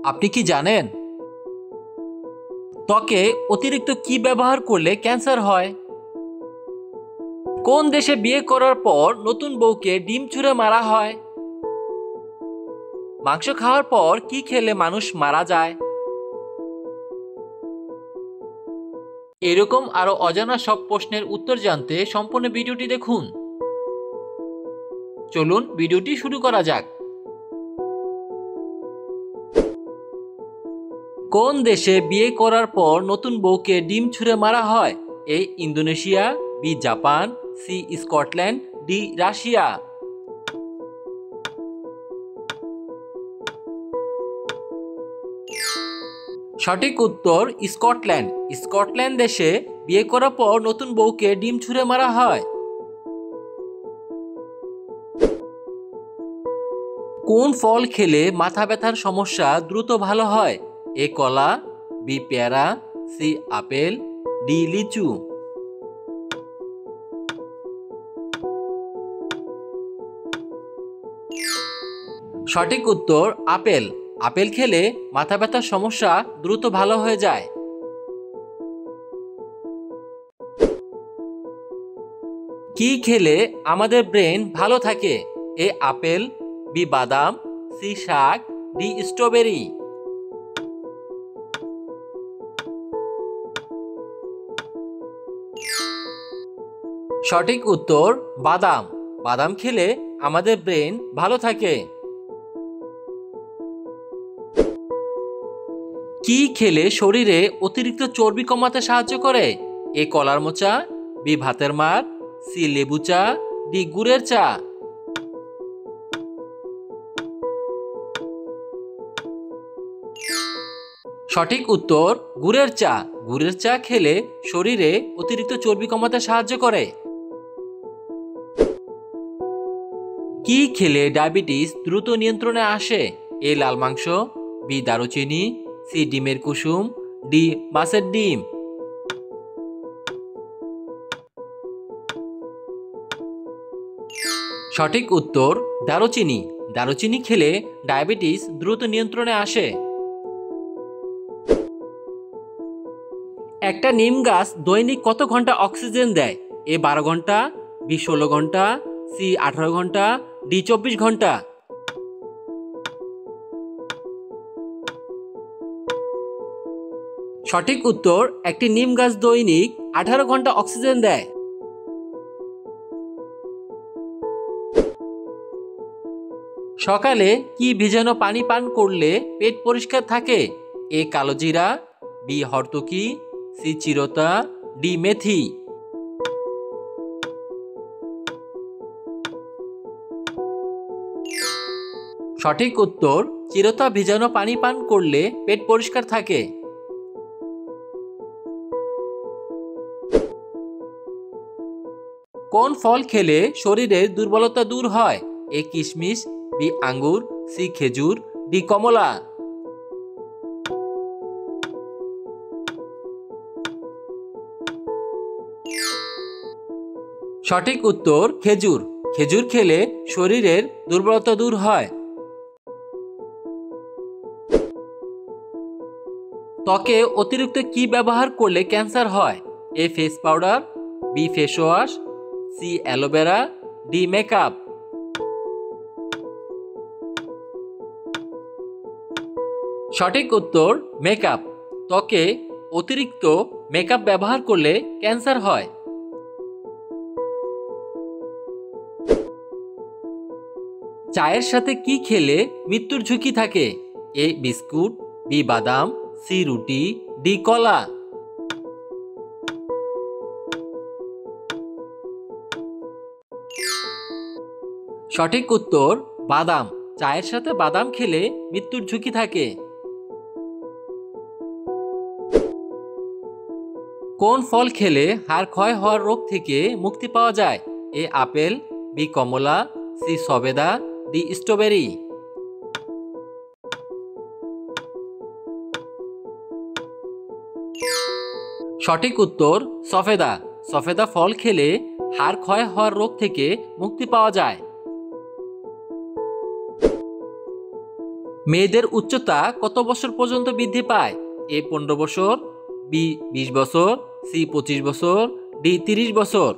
আপনি কি জানেন ত্বকে অতিরিক্ত কি ব্যবহার করলে ক্যান্সার হয়? কোন দেশে বিয়ে করার পর নতুন বউকে ডিম ছুঁড়ে মারা হয়? মাংস খাওয়ার পর কি খেলে মানুষ মারা যায়? এরকম আরো অজানা সব প্রশ্নের উত্তর জানতে সম্পূর্ণ ভিডিওটি দেখুন। চলুন ভিডিওটি শুরু করা যাক। কোন দেশে বিয়ে করার পর নতুন বউকে ডিম ছুঁড়ে মারা হয়? A Indonesia, B Japan, C Scotland, D Russia. সঠিক উত্তর স্কটল্যান্ড। স্কটল্যান্ড দেশে বিয়ে করার পর নতুন বউকে ডিম ছুঁড়ে মারা হয়। কোন ফল খেলে মাথা ব্যথার সমস্যা দ্রুত ভালো হয়? এ কলা, বি পেয়ারা, সি আপেল, ডি লিচু। সঠিক উত্তর আপেল। আপেল খেলে মাথা ব্যথার সমস্যা দ্রুত ভালো হয়ে যায়। কি খেলে আমাদের ব্রেন ভালো থাকে? এ আপেল, বি বাদাম, সি শাক, ডি স্ট্রবেরি। সঠিক উত্তর বাদাম। বাদাম খেলে আমাদের ব্রেন ভালো থাকে। কি খেলে শরীরে অতিরিক্ত চর্বি কমাতে সাহায্য করে? এ কলার মোচা, বি ভাতের মার, সি লেবু চা, ডি গুড়ের চা। সঠিক উত্তর গুড়ের চা। গুড়ের চা খেলে শরীরে অতিরিক্ত চর্বি কমাতে সাহায্য করে। কি খেলে ডায়াবেটিস দ্রুত নিয়ন্ত্রণে আসে? এ লাল মাংস, বি দারুচিনি, সি ডিমের কুসুম, ডি মাছের ডিম। সঠিক উত্তর দারুচিনি। দারুচিনি খেলে ডায়াবেটিস দ্রুত নিয়ন্ত্রণে আসে। একটা নিম গাছ দৈনিক কত ঘন্টা অক্সিজেন দেয়? এ 12 ঘন্টা, বি 16 ঘন্টা, সি 18 ঘন্টা, ডি 24 ঘন্টা। সঠিক উত্তর একটি নিম গাছ দৈনিক 18 ঘন্টা অক্সিজেন দেয়। সকালে কি ভিজানো পানি পান করলে পেট পরিষ্কার থাকে? এ কালোজিরা, বি হরতকি, সি চিরতা, ডি মেথি। সঠিক উত্তর চিরতা ভিজানো পানি পান করলে পেট পরিষ্কার থাকে। কোন ফল খেলে শরীরের দুর্বলতা দূর হয়? এ কিশমিশ, বি আঙ্গুর, সি খেজুর, ডি কমলা। সঠিক উত্তর খেজুর। খেজুর খেলে শরীরের দুর্বলতা দূর হয়। ত্বকে অতিরিক্ত কি ব্যবহার করলে ক্যান্সার হয়? A face powder, B face wash, C aloe vera, D makeup. সঠিক উত্তর মেকআপ। ত্বকে অতিরিক্ত মেকআপ ব্যবহার করলে ক্যান্সার হয়। চায়ের সাথে কি খেলে মৃত্যুর ঝুঁকি থাকে? এ বিস্কুট, বি বাদাম, সি রুটি, ডি কলা। সঠিক উত্তর বাদাম। চায়ের সাথে বাদাম খেলে মৃত্যুর ঝুঁকি থাকে। কোন ফল খেলে হাড় ক্ষয় হওয়ার রোগ থেকে মুক্তি পাওয়া যায়? এ আপেল, বি কমলা, সি সবেদা, ডি স্ট্রবেরি। সঠিক উত্তর সফেদা। সফেদা ফল খেলে হাড় ক্ষয় হওয়ার রোগ থেকে মুক্তি পাওয়া যায়। মেয়েদের উচ্চতা কত বছর পর্যন্ত বৃদ্ধি পায়? এ 15 বছর, বি 20 বছর, সি 25 বছর, ডি 30 বছর।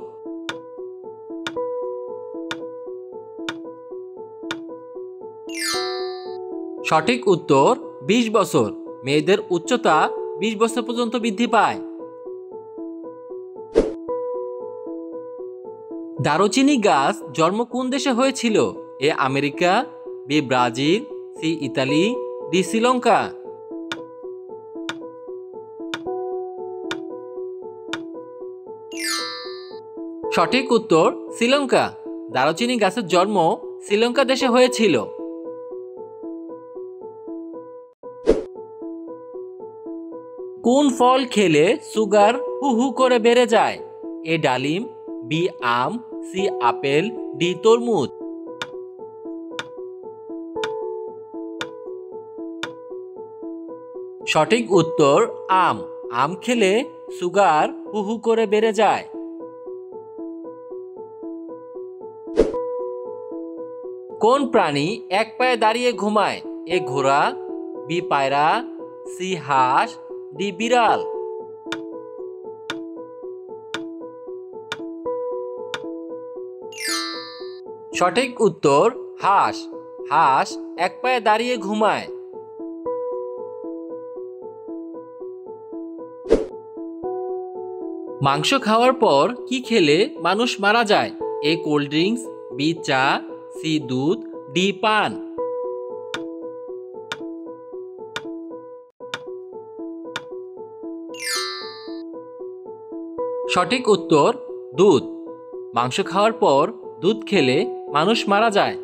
সঠিক উত্তর 20 বছর। মেয়েদের উচ্চতা 20 বছর পর্যন্ত বৃদ্ধি পায়। দারুচিনি গাছ জন্ম কোন দেশে হয়েছিল? A America, B Brazil, C Italy, D Sri Lanka. সঠিক উত্তর শ্রীলঙ্কা। দারুচিনি গাছের জন্ম শ্রীলঙ্কা দেশে হয়েছিল। কোন ফল খেলে সুগার হু হু করে বেড়ে যায়? এ ডালিম, বি আম, সি আপেল, ডি তরমুজ। সঠিক উত্তর আম। আম খেলে সুগার হু হু করে বেড়ে যায়। কোন প্রাণী এক পায়ে দাঁড়িয়ে ঘুমায়? এ ঘোড়া, বি পায়রা, সি হাঁস, ডি বিড়াল। সঠিক উত্তর হাঁস। হাঁস এক পায়ে দাঁড়িয়ে ঘুমায়। মাংস খাওয়ার পর কি খেলে মানুষ মারা যায়? এ কোল্ড ড্রিঙ্কস, বি চা, সি দুধ, ডি পান। সঠিক উত্তর দুধ। মাংস খাওয়ার পর দুধ খেলে মানুষ মারা যায়।